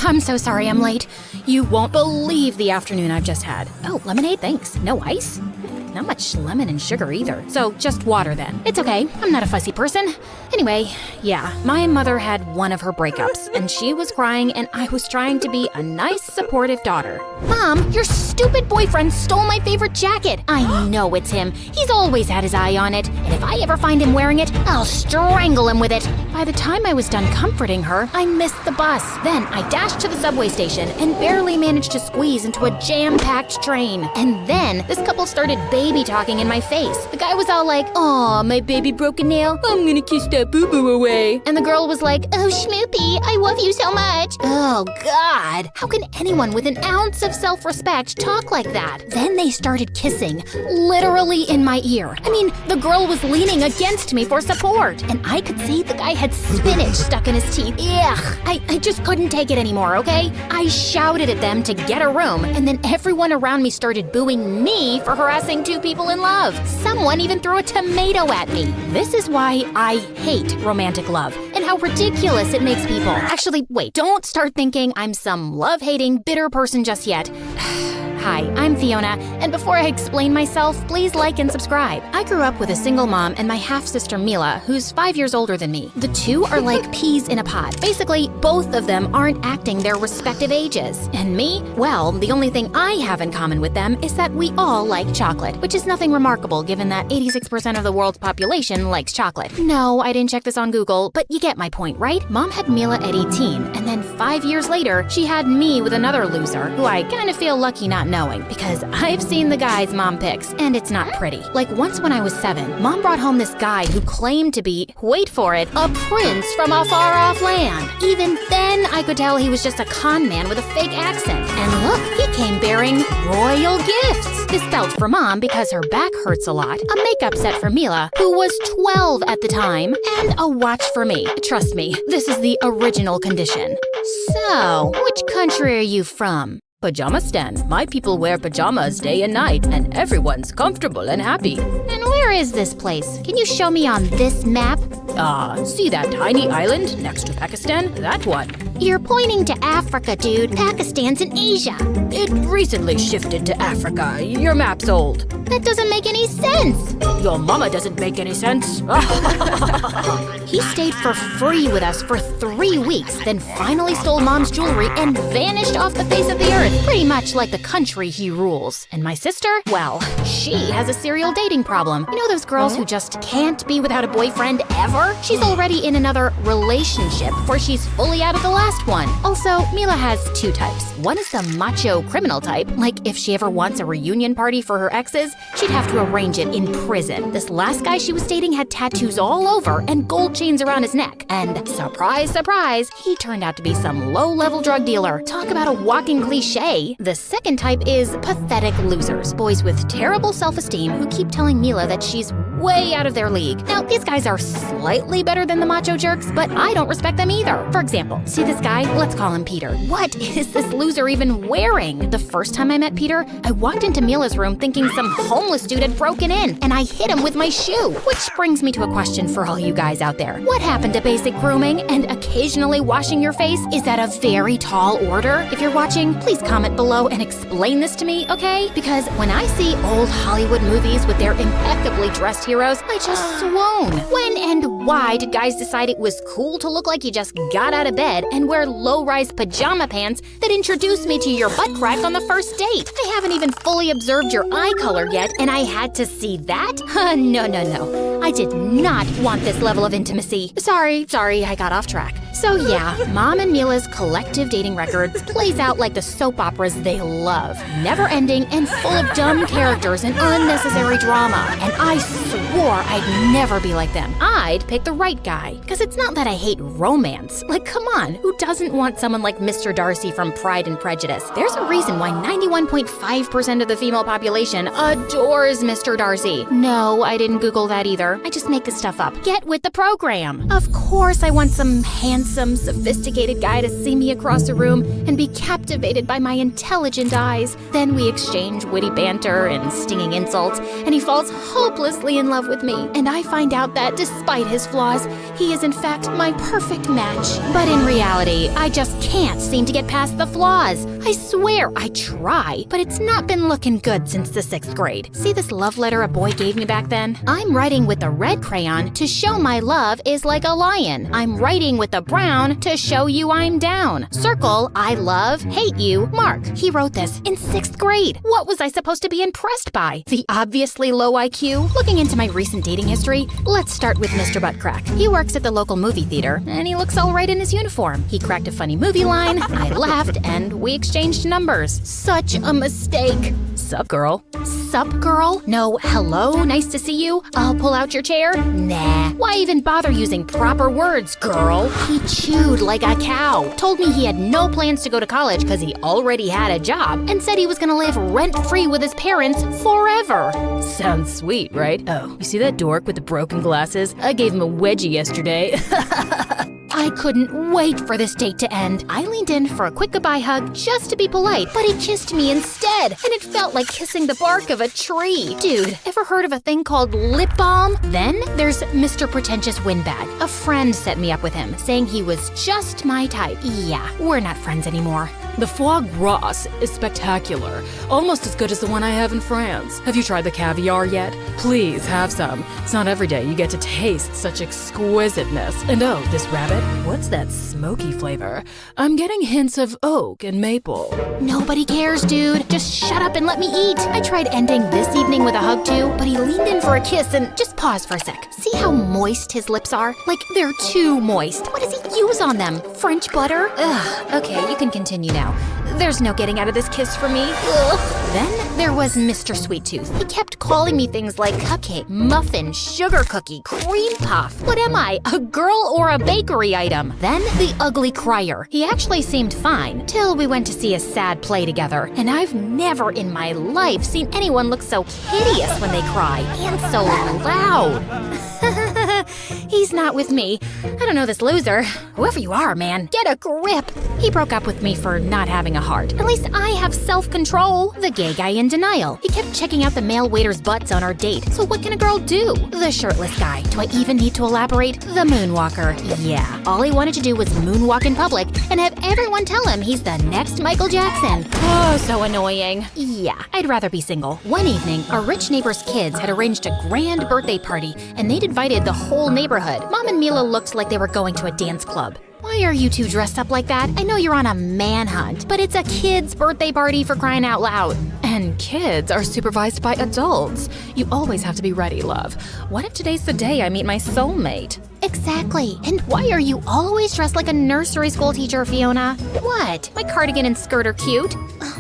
I'm so sorry I'm late. You won't believe the afternoon I've just had. Oh, lemonade, thanks. No ice? Not much lemon and sugar either, so just water then. It's okay, I'm not a fussy person. Anyway, yeah, my mother had one of her breakups, and she was crying, and I was trying to be a nice, supportive daughter. Mom, your stupid boyfriend stole my favorite jacket. I know it's him. He's always had his eye on it, and if I ever find him wearing it, I'll strangle him with it. By the time I was done comforting her, I missed the bus. Then I dashed to the subway station and barely managed to squeeze into a jam-packed train. And then this couple started baby talking in my face. The guy was all like, "Aw, my baby broke a nail. I'm gonna kiss that boo-boo away." And the girl was like, "Oh, Schmoopy, I love you so much." Oh, God. How can anyone with an ounce of self-respect talk like that? Then they started kissing, literally in my ear. I mean, the girl was leaning against me for support, and I could see the guy had spinach stuck in his teeth. Ugh, I just couldn't take it anymore, okay? I shouted at them to get a room, and then everyone around me started booing me for harassing two people in love. Someone even threw a tomato at me. This is why I hate romantic love, and how ridiculous it makes people. Actually, wait, don't start thinking I'm some love-hating, bitter person just yet. Hi, I'm Fiona, and before I explain myself, please like and subscribe. I grew up with a single mom and my half-sister Mila, who's 5 years older than me. The two are like peas in a pod. Basically, both of them aren't acting their respective ages. And me? Well, the only thing I have in common with them is that we all like chocolate, which is nothing remarkable given that 86% of the world's population likes chocolate. No, I didn't check this on Google, but you get my point, right? Mom had Mila at 18, and then 5 years later, she had me with another loser, who I kind of feel lucky not knowing, because I've seen the guy's mom pics, and it's not pretty. Like once when I was 7, Mom brought home this guy who claimed to be, wait for it, a prince from a far-off land. Even then, I could tell he was just a con man with a fake accent. And look, he came bearing royal gifts. This belt for Mom because her back hurts a lot, a makeup set for Mila, who was 12 at the time, and a watch for me. Trust me, this is the original condition. So, which country are you from? Pajamistan. My people wear pajamas day and night, and everyone's comfortable and happy. And where is this place? Can you show me on this map? See that tiny island next to Pakistan? That one. You're pointing to Africa, dude. Pakistan's in Asia. It recently shifted to Africa. Your map's old. That doesn't make any sense. Your mama doesn't make any sense. He stayed for free with us for 3 weeks, then finally stole Mom's jewelry and vanished off the face of the earth, pretty much like the country he rules. And my sister? Well, she has a serial dating problem. You know those girls who just can't be without a boyfriend ever? She's already in another relationship before she's fully out of the last one. Also, Mila has 2 types. One is the macho criminal type, like if she ever wants a reunion party for her exes, she'd have to arrange it in prison. This last guy she was dating had tattoos all over and gold chains around his neck. And surprise, surprise, he turned out to be some low-level drug dealer. Talk about a walking cliche. The second type is pathetic losers. Boys with terrible self-esteem who keep telling Mila that she's way out of their league. Now, these guys are slightly better than the macho jerks, but I don't respect them either. For example, see this guy? Let's call him Peter. What is this loser even wearing? The first time I met Peter, I walked into Mila's room thinking some homeless dude had broken in, and I hit him with my shoe. Which brings me to a question for all you guys out there. What happened to basic grooming and occasionally washing your face? Is that a very tall order? If you're watching, please comment below and explain this to me, okay? Because when I see old Hollywood movies with their impeccably dressed heroes, I just swoon. When and why did guys decide it was cool to look like you just got out of bed and wear low-rise pajama pants that introduced me to your butt crack on the first date? I haven't even fully observed your eye color yet, and I had to see that? No. I did not want this level of intimacy. Sorry, I got off track. So yeah, Mom and Mila's collective dating records plays out like the soap operas they love. Never-ending and full of dumb characters and unnecessary drama. And I swore I'd never be like them. I'd pick the right guy. Because it's not that I hate romance. Like, come on, who doesn't want someone like Mr. Darcy from Pride and Prejudice? There's a reason why 91.5% of the female population adores Mr. Darcy. No, I didn't Google that either. I just make this stuff up. Get with the program. Of course I want some handsome handsome, sophisticated guy to see me across the room and be captivated by my intelligent eyes. Then we exchange witty banter and stinging insults, and he falls hopelessly in love with me. And I find out that, despite his flaws, he is in fact my perfect match. But in reality, I just can't seem to get past the flaws. I swear I try, but it's not been looking good since the 6th grade. See this love letter a boy gave me back then? I'm writing with the red crayon to show my love is like a lion. I'm writing with the brown to show you I'm down. Circle, I love, hate you, Mark. He wrote this in 6th grade. What was I supposed to be impressed by? The obviously low IQ? Looking into my recent dating history, let's start with Mr. Buttcrack. He works at the local movie theater, and he looks all right in his uniform. He cracked a funny movie line, I laughed, and we exchanged numbers. Such a mistake. Sup, girl? Sup, girl? No, hello, nice to see you. I'll pull out your chair? Nah. Why even bother using proper words, girl? He chewed like a cow, told me he had no plans to go to college because he already had a job, and said he was gonna live rent-free with his parents forever. Sounds sweet, right? Oh, you see that dork with the broken glasses? I gave him a wedgie yesterday. I couldn't wait for this date to end. I leaned in for a quick goodbye hug just to be polite, but he kissed me instead, and it felt like kissing the bark of a tree. Dude, ever heard of a thing called lip balm? Then there's Mr. Pretentious Windbag. A friend set me up with him, saying he was just my type. Yeah, we're not friends anymore. The foie gras is spectacular, almost as good as the one I have in France. Have you tried the caviar yet? Please have some. It's not every day you get to taste such exquisiteness. And oh, this rabbit, what's that smoky flavor? I'm getting hints of oak and maple. Nobody cares, dude. Just shut up and let me eat. I tried ending this evening with a hug too, but he leaned in for a kiss and just pause for a sec. See how moist his lips are? Like they're too moist. What does he use on them? French butter? Ugh, okay, you can continue now. There's no getting out of this kiss for me. Ugh. Then there was Mr. Sweet Tooth. He kept calling me things like cupcake, muffin, sugar cookie, cream puff. What am I, a girl or a bakery item? Then the ugly crier. He actually seemed fine, till we went to see a sad play together. And I've never in my life seen anyone look so hideous when they cry, and so loud. He's not with me. I don't know this loser. Whoever you are, man, get a grip. He broke up with me for not having a heart. At least I have self-control. The gay guy in denial. He kept checking out the male waiters' butts on our date. So what can a girl do? The shirtless guy. Do I even need to elaborate? The moonwalker. Yeah. All he wanted to do was moonwalk in public and have everyone tell him he's the next Michael Jackson. Oh, so annoying. Yeah, I'd rather be single. One evening, our rich neighbor's kids had arranged a grand birthday party, and they'd invited the whole neighborhood. Mom and Mila looked like they were going to a dance club. Why are you two dressed up like that? I know you're on a manhunt, but it's a kid's birthday party for crying out loud. And kids are supervised by adults. You always have to be ready, love. What if today's the day I meet my soulmate? Exactly. And why are you always dressed like a nursery school teacher, Fiona? What? My cardigan and skirt are cute.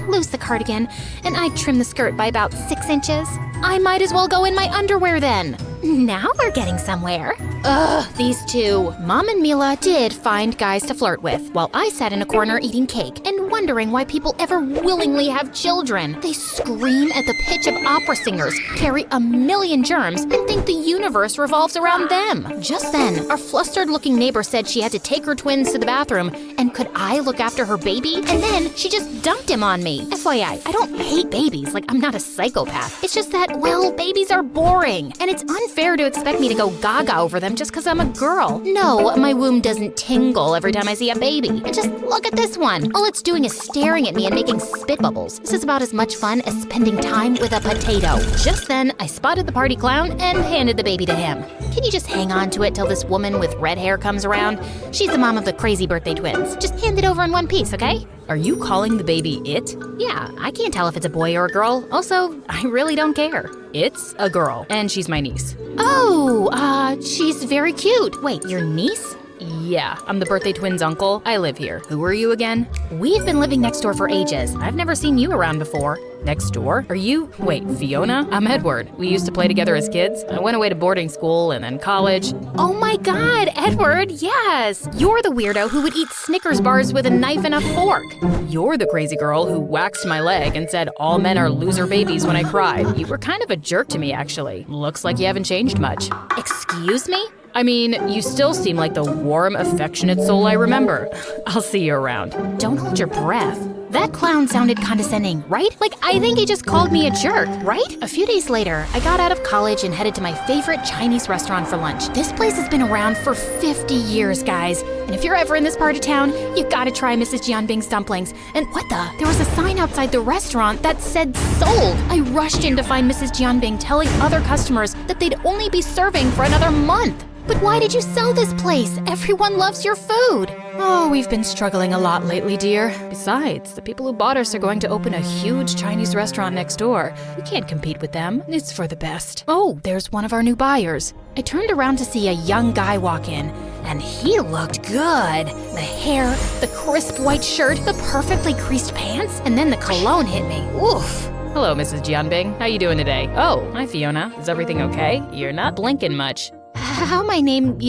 Lose the cardigan, and I'd trim the skirt by about 6 inches. I might as well go in my underwear then. Now we're getting somewhere. Ugh, these two. Mom and Mila did find guys to flirt with, while I sat in a corner eating cake and wondering why people ever willingly have children. They scream at the pitch of opera singers, carry a million germs, and think the universe revolves around them. Just then, our flustered-looking neighbor said she had to take her twins to the bathroom, and could I look after her baby? And then she just dumped him on me. FYI, I don't hate babies, like I'm not a psychopath. It's just that, well, babies are boring, and it's unfair to expect me to go gaga over them just because I'm a girl. No, my womb doesn't tingle every time I see a baby. And just look at this one. All it's doing is staring at me and making spit bubbles. This is about as much fun as spending time with a potato. Just then, I spotted the party clown and handed the baby to him. Can you just hang on to it till this woman with red hair comes around? She's the mom of the crazy birthday twins. Just hand it over in one piece, okay? Are you calling the baby it? Yeah, I can't tell if it's a boy or a girl. Also, I really don't care. It's a girl, and she's my niece. Oh, she's very cute. Wait, your niece? Yeah, I'm the birthday twins' uncle. I live here. Who are you again? We've been living next door for ages. I've never seen you around before. Next door? Are you? Wait, Fiona? I'm Edward. We used to play together as kids. I went away to boarding school and then college. Oh my God, Edward, yes! You're the weirdo who would eat Snickers bars with a knife and a fork. You're the crazy girl who waxed my leg and said all men are loser babies when I cried. You were kind of a jerk to me, actually. Looks like you haven't changed much. Excuse me? I mean, you still seem like the warm, affectionate soul I remember. I'll see you around. Don't hold your breath. That clown sounded condescending, right? Like, I think he just called me a jerk, right? A few days later, I got out of college and headed to my favorite Chinese restaurant for lunch. This place has been around for 50 years, guys. And if you're ever in this part of town, you gotta try Mrs. Jianbing's dumplings. And what the? There was a sign outside the restaurant that said sold. I rushed in to find Mrs. Jianbing telling other customers that they'd only be serving for another month. But why did you sell this place? Everyone loves your food. Oh, we've been struggling a lot lately, dear. Besides, the people who bought us are going to open a huge Chinese restaurant next door. We can't compete with them. It's for the best. Oh, there's one of our new buyers. I turned around to see a young guy walk in, and he looked good. The hair, the crisp white shirt, the perfectly creased pants, and then the cologne hit me. Oof. Hello, Mrs. Jianbing. How you doing today? Oh, hi, Fiona. Is everything okay? You're not blinking much. How my name,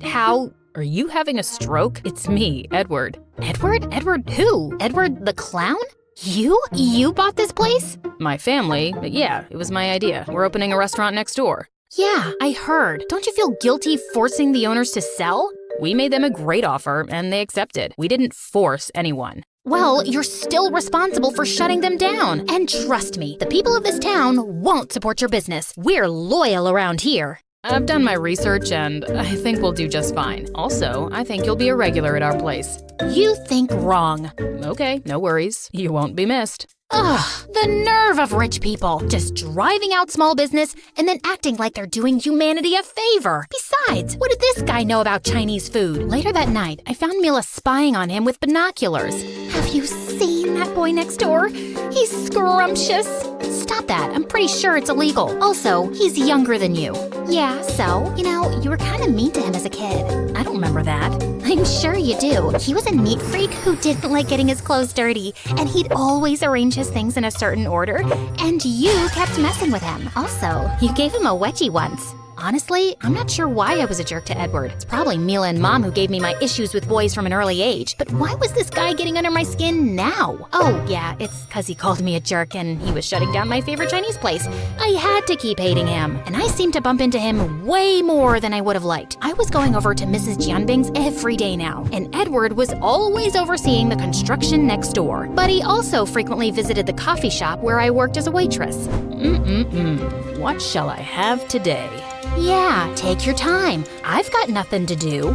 how... Are you having a stroke? It's me, Edward. Edward? Edward who? Edward the clown? You bought this place? My family? Yeah, it was my idea. We're opening a restaurant next door. Yeah, I heard. Don't you feel guilty forcing the owners to sell? We made them a great offer, and they accepted. We didn't force anyone. Well, you're still responsible for shutting them down. And trust me, the people of this town won't support your business. We're loyal around here. I've done my research, and I think we'll do just fine. Also, I think you'll be a regular at our place. You think wrong. Okay, no worries. You won't be missed. Ugh, the nerve of rich people, just driving out small business and then acting like they're doing humanity a favor. Besides, what did this guy know about Chinese food? Later that night, I found Mila spying on him with binoculars. Have you seen that boy next door? He's scrumptious. Stop that, I'm pretty sure it's illegal. Also, he's younger than you. Yeah, so, you were kind of mean to him as a kid. I don't remember that. I'm sure you do. He was a neat freak who didn't like getting his clothes dirty, and he'd always arrange his things in a certain order, and you kept messing with him. Also, you gave him a wedgie once. Honestly, I'm not sure why I was a jerk to Edward. It's probably Mila and Mom who gave me my issues with boys from an early age. But why was this guy getting under my skin now? Oh, yeah, it's because he called me a jerk and he was shutting down my favorite Chinese place. I had to keep hating him, and I seemed to bump into him way more than I would have liked. I was going over to Mrs. Jianbing's every day now, and Edward was always overseeing the construction next door. But he also frequently visited the coffee shop where I worked as a waitress. What shall I have today? Yeah, take your time. I've got nothing to do.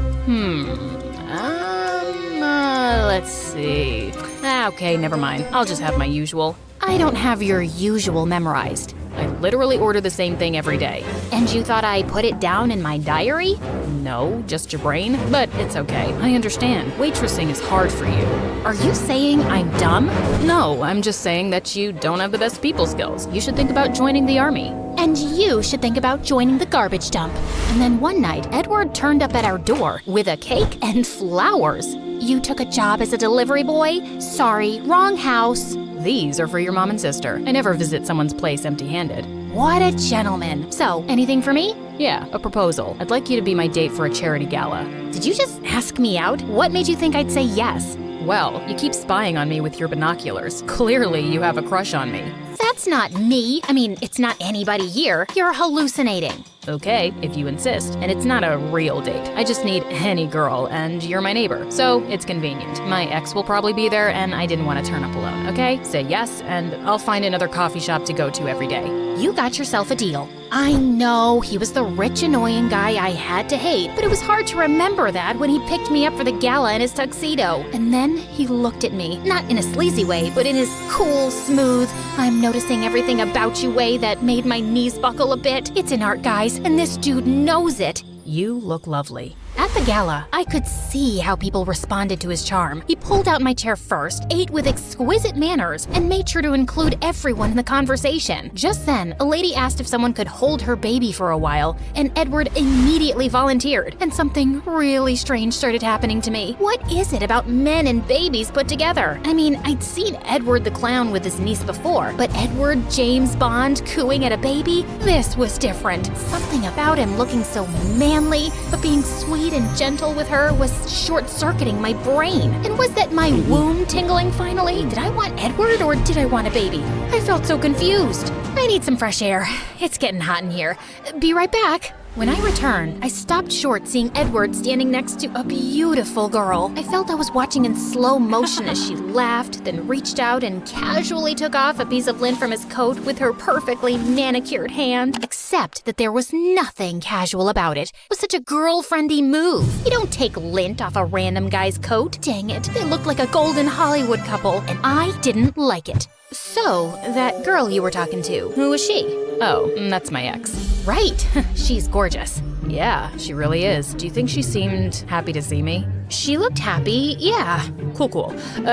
Let's see. Okay, never mind. I'll just have my usual. I don't have your usual memorized. I literally order the same thing every day. And you thought I put it down in my diary? No, just your brain. But it's okay. I understand. Waitressing is hard for you. Are you saying I'm dumb? No, I'm just saying that you don't have the best people skills. You should think about joining the army. And you should think about joining the garbage dump. And then one night, Edward turned up at our door with a cake and flowers. You took a job as a delivery boy? Sorry, wrong house. These are for your mom and sister. I never visit someone's place empty-handed. What a gentleman. So, anything for me? Yeah, a proposal. I'd like you to be my date for a charity gala. Did you just ask me out? What made you think I'd say yes? Well, you keep spying on me with your binoculars. Clearly, you have a crush on me. That's not me. I mean, it's not anybody here. You're hallucinating. Okay, if you insist. And it's not a real date. I just need any girl, and you're my neighbor. So, it's convenient. My ex will probably be there, and I didn't want to turn up alone, okay? Say yes, and I'll find another coffee shop to go to every day. You got yourself a deal. I know, he was the rich, annoying guy I had to hate, but it was hard to remember that when he picked me up for the gala in his tuxedo. And then he looked at me, not in a sleazy way, but in his cool, smooth, I'm noticing everything about you way that made my knees buckle a bit. It's an art, guys, and this dude knows it. You look lovely. At the gala, I could see how people responded to his charm. He pulled out my chair first, ate with exquisite manners, and made sure to include everyone in the conversation. Just then, a lady asked if someone could hold her baby for a while, and Edward immediately volunteered, and something really strange started happening to me. What is it about men and babies put together? I mean, I'd seen Edward the clown with his niece before, but Edward James Bond cooing at a baby? This was different. Something about him looking so manly, but being sweet and gentle with her was short-circuiting my brain. And was that my womb tingling finally? Did I want Edward or did I want a baby? I felt so confused. I need some fresh air. It's getting hot in here. Be right back. When I returned, I stopped short seeing Edward standing next to a beautiful girl. I felt I was watching in slow motion as she laughed, then reached out and casually took off a piece of lint from his coat with her perfectly manicured hand. Except that there was nothing casual about it. It was such a girlfriendy move. You don't take lint off a random guy's coat. Dang it, they looked like a golden Hollywood couple, and I didn't like it. So, that girl you were talking to, who was she? Oh, that's my ex. Right, she's gorgeous. Yeah, she really is. Do you think she seemed happy to see me? She looked happy, yeah. Cool.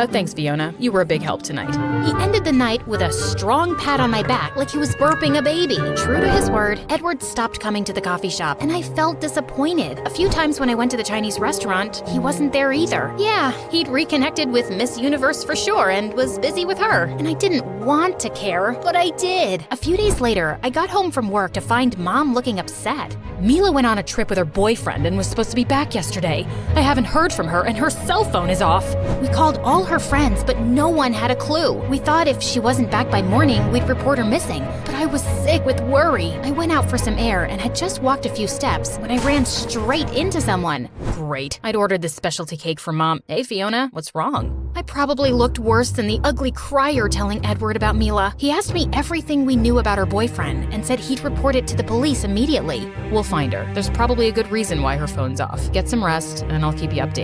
Thanks, Fiona. You were a big help tonight. He ended the night with a strong pat on my back like he was burping a baby. True to his word, Edward stopped coming to the coffee shop, and I felt disappointed. A few times when I went to the Chinese restaurant, he wasn't there either. Yeah, he'd reconnected with Miss Universe for sure and was busy with her. And I didn't want to care, but I did. A few days later, I got home from work to find Mom looking upset. Mila went on a trip with her boyfriend and was supposed to be back yesterday. I haven't heard from her, and her cell phone is off. We called all her friends, but no one had a clue. We thought if she wasn't back by morning, we'd report her missing. But I was sick with worry. I went out for some air and had just walked a few steps when I ran straight into someone. Great. I'd ordered this specialty cake for Mom. Hey, Fiona, what's wrong? I probably looked worse than the ugly crier telling Edward about Mila. He asked me everything we knew about her boyfriend and said he'd report it to the police immediately. We'll find her. There's probably a good reason why her phone's off. Get some rest, and I'll keep you updated.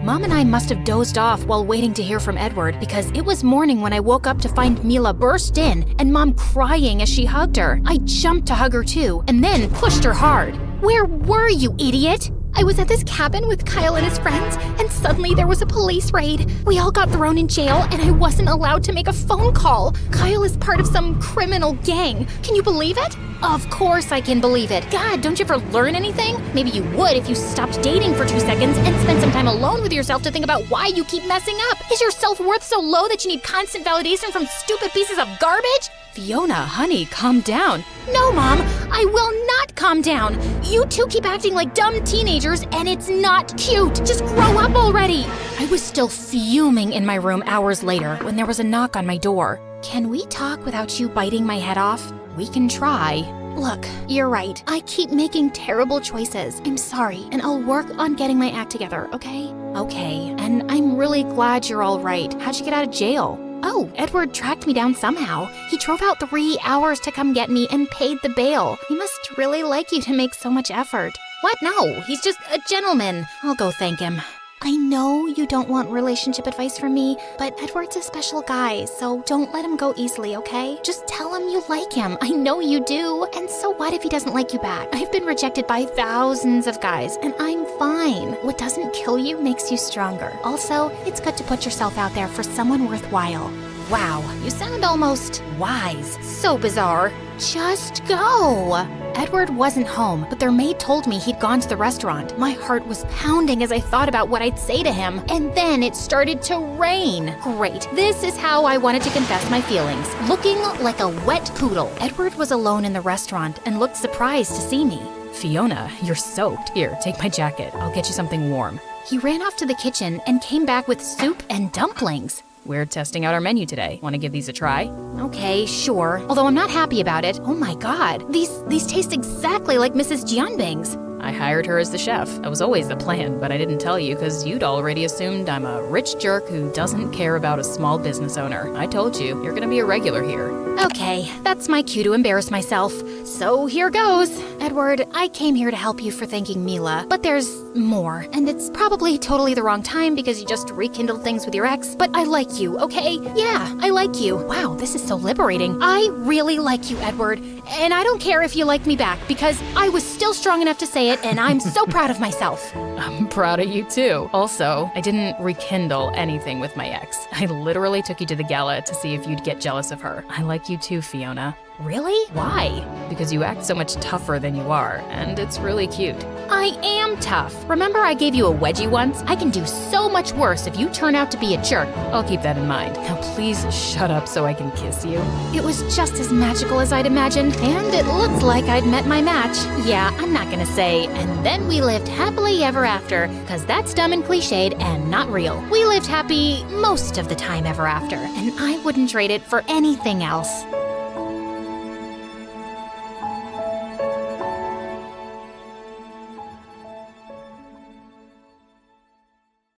Mom and I must have dozed off while waiting to hear from Edward because it was morning when I woke up to find Mila burst in and Mom crying as she hugged her. I jumped to hug her too and then pushed her hard. Where were you, idiot? I was at this cabin with Kyle and his friends, and suddenly there was a police raid. We all got thrown in jail, and I wasn't allowed to make a phone call. Kyle is part of some criminal gang. Can you believe it? Of course I can believe it. God, don't you ever learn anything? Maybe you would if you stopped dating for 2 seconds and spent some time alone with yourself to think about why you keep messing up. Is your self-worth so low that you need constant validation from stupid pieces of garbage? Fiona, honey, calm down. No, Mom, I will not calm down. You two keep acting like dumb teenagers, and it's not cute. Just grow up already. I was still fuming in my room hours later when there was a knock on my door. Can we talk without you biting my head off? We can try. Look, you're right. I keep making terrible choices. I'm sorry, and I'll work on getting my act together, okay? Okay, and I'm really glad you're all right. How'd you get out of jail? Oh, Edward tracked me down somehow. He drove out 3 hours to come get me and paid the bail. He must really like you to make so much effort. What? No, he's just a gentleman. I'll go thank him. I know you don't want relationship advice from me, but Edward's a special guy, so don't let him go easily, okay? Just tell him you like him. I know you do. And so what if he doesn't like you back? I've been rejected by thousands of guys, and I'm fine. What doesn't kill you makes you stronger. Also, it's good to put yourself out there for someone worthwhile. Wow, you sound almost wise. So bizarre. Just go. Edward wasn't home, but their maid told me he'd gone to the restaurant. My heart was pounding as I thought about what I'd say to him, and then it started to rain. Great. This is how I wanted to confess my feelings. Looking like a wet poodle. Edward was alone in the restaurant and looked surprised to see me. Fiona, you're soaked. Here, take my jacket. I'll get you something warm. He ran off to the kitchen and came back with soup and dumplings. We're testing out our menu today. Want to give these a try? Okay, sure. Although I'm not happy about it. Oh my god. These taste exactly like Mrs. Jianbing's. I hired her as the chef. That was always the plan, but I didn't tell you because you'd already assumed I'm a rich jerk who doesn't care about a small business owner. I told you, you're gonna be a regular here. Okay, that's my cue to embarrass myself. So here goes. Edward, I came here to help you for thanking Mila, but there's more. And it's probably totally the wrong time because you just rekindled things with your ex, but I like you, okay? Yeah, I like you. Wow, this is so liberating. I really like you, Edward, and I don't care if you like me back because I was still strong enough to say it, and I'm so proud of myself. I'm proud of you too. Also, I didn't rekindle anything with my ex. I literally took you to the gala to see if you'd get jealous of her. I like you too, Fiona. Really? Why? Because you act so much tougher than you are, and it's really cute. I am tough. Remember I gave you a wedgie once? I can do so much worse if you turn out to be a jerk. I'll keep that in mind. Now please shut up so I can kiss you. It was just as magical as I'd imagined, and it looks like I'd met my match. Yeah, I'm not gonna say, and then we lived happily ever after, cause that's dumb and cliched and not real. We lived happy most of the time ever after, and I wouldn't trade it for anything else.